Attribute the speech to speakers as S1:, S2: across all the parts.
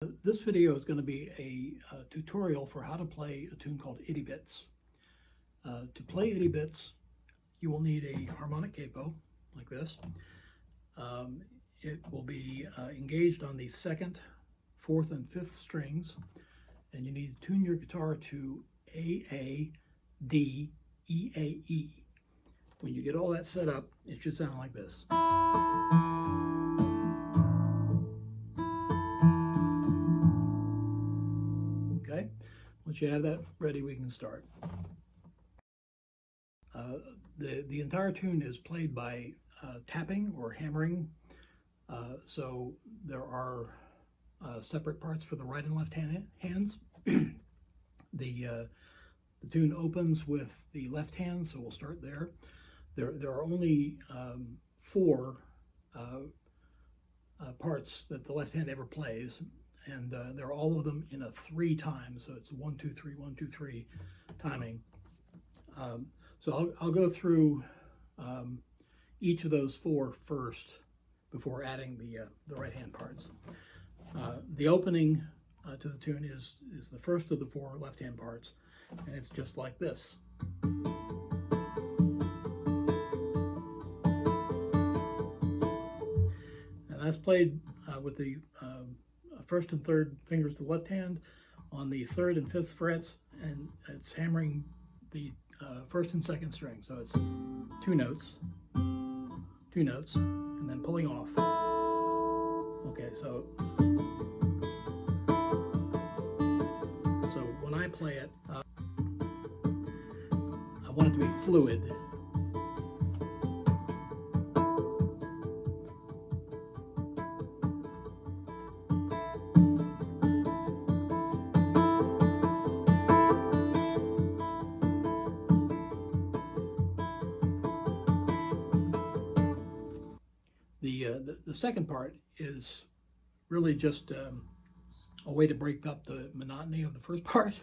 S1: This video is going to be a tutorial for how to play a tune called IDIBITS. To play IDIBITS, you will need a harmonic capo like this. It will be engaged on the second, fourth, and fifth strings, and you need to tune your guitar to A, A, D, E, A, E. When you get all that set up, it should sound like this. Okay, once you have that ready, we can start. The entire tune is played by tapping or hammering, so there are separate parts for the right and left hands. The tune opens with the left hand, so we'll start there. There are only four parts that the left hand ever plays, and they're all of them in a 3 time, so it's 1, 2, 3, 1, 2, 3 timing. So I'll go through each of those 4 first before adding the right hand parts. The opening to the tune is the first of the 4 left hand parts, and it's just like this. And that's played with the first and third fingers of the left hand on the 3rd and 5th frets, and it's hammering the first and second string. So it's 2 notes, and then pulling off. Okay, so when I play it, I want it to be fluid. The second part is really just a way to break up the monotony of the first part.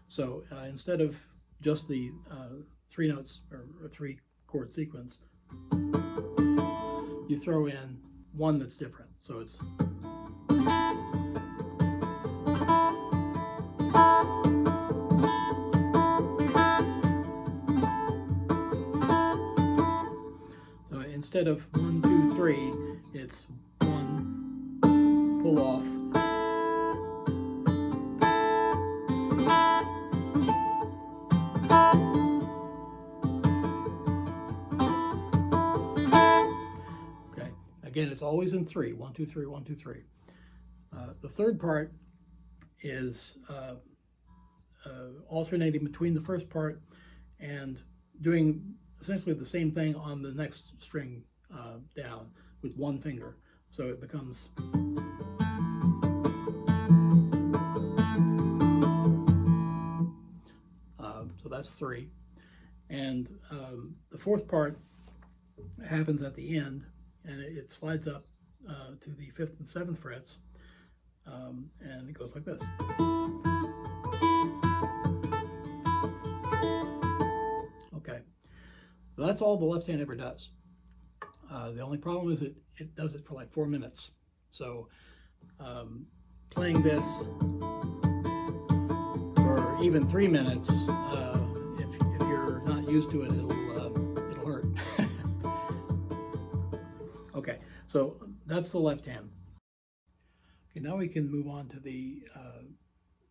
S1: So instead of just the 3 notes or 3 chord sequence, you throw in one that's different. So it's instead of 1, 2, 3, it's 1, pull off, okay. Again, it's always in 3, 1, 2, 3, 1, 2, 3. The third part is alternating between the first part and doing essentially the same thing on the next string down with 1 finger. So it becomes so that's 3. And the 4th part happens at the end, and it slides up to the 5th and 7th frets, and it goes like this. Okay, so that's all the left hand ever does. The only problem is it does it for like 4 minutes. So playing this for even 3 minutes, if you're not used to it, it'll hurt. Okay, so that's the left hand. Okay, now we can move on to the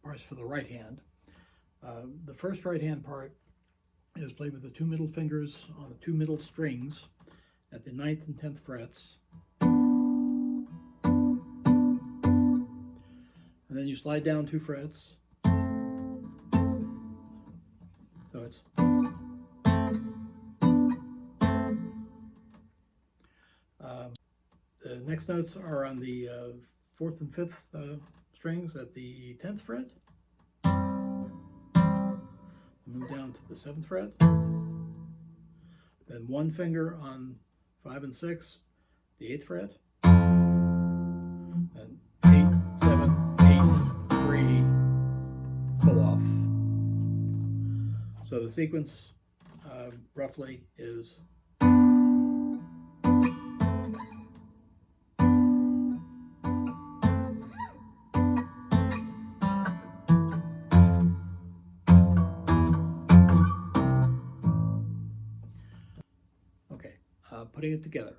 S1: parts for the right hand. The first right hand part is played with the 2 middle fingers on the 2 middle strings at the 9th and 10th frets. And then you slide down 2 frets. So it's the next notes are on the 4th and 5th strings at the 10th fret. Move down to the 7th fret. Then 1 finger on 5 and 6, the 8th fret. Then 8, 7, 8, 3, pull off. So the sequence roughly is putting it together.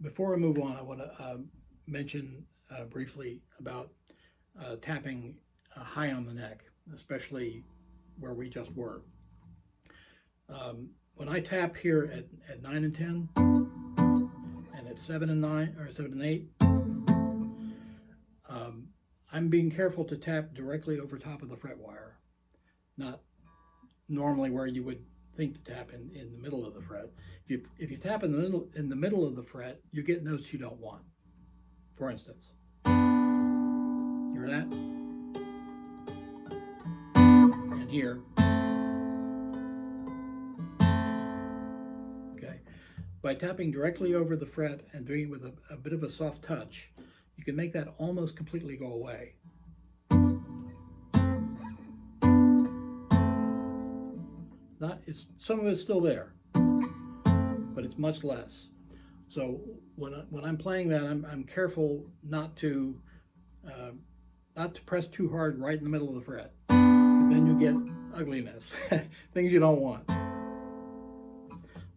S1: Before I move on, I want to mention briefly about tapping high on the neck, especially where we just were. When I tap here at 9 and 10, and at 7 and 9, or 7 and 8, I'm being careful to tap directly over top of the fret wire, not normally where you would think to tap in the middle of the fret. If you tap in the middle of the fret, you get notes you don't want. For instance, hear that? And here. Okay. By tapping directly over the fret and doing it with a bit of a soft touch, you can make that almost completely go away. Some of it's still there, but it's much less. So when I'm playing that, I'm careful not to press too hard right in the middle of the fret, because then you get ugliness, things you don't want.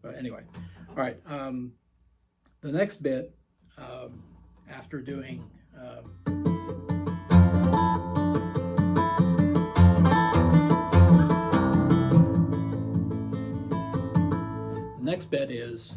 S1: But anyway, all right. The next bit, after doing the next bit is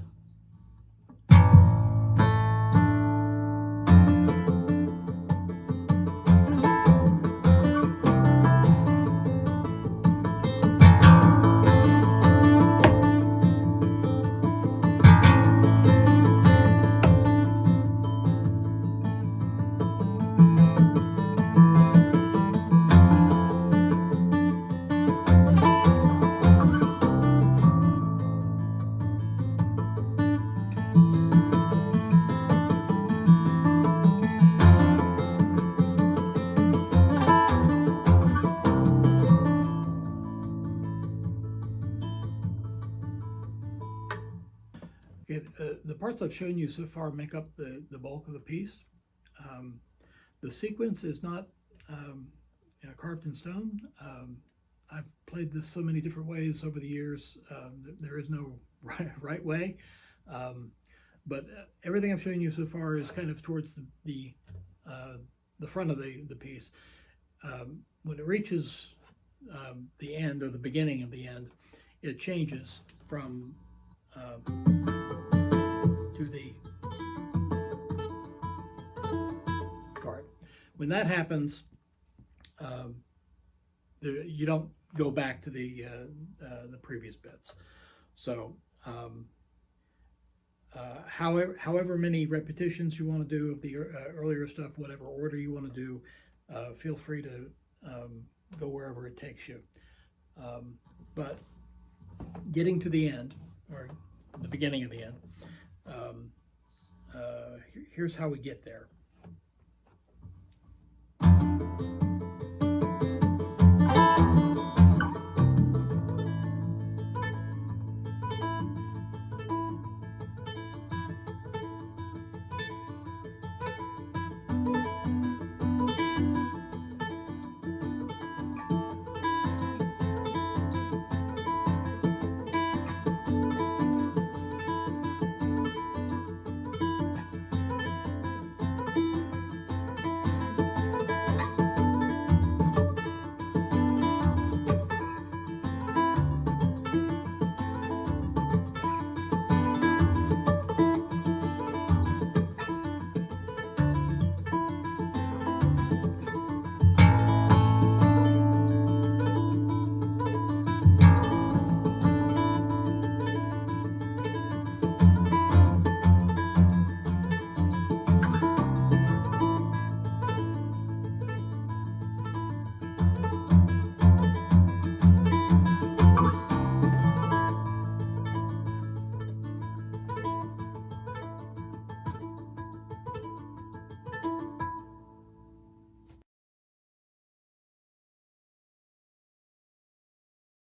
S1: the parts I've shown you so far make up the bulk of the piece. The sequence is not carved in stone. I've played this so many different ways over the years. There is no right way. But everything I've shown you so far is kind of towards the front of the piece. When it reaches the end, or the beginning of the end, it changes from to the part. When that happens, you don't go back to the previous bits. So however many repetitions you want to do of the earlier stuff, whatever order you want to do, feel free to go wherever it takes you. But getting to the end, or the beginning of the end, here's how we get there.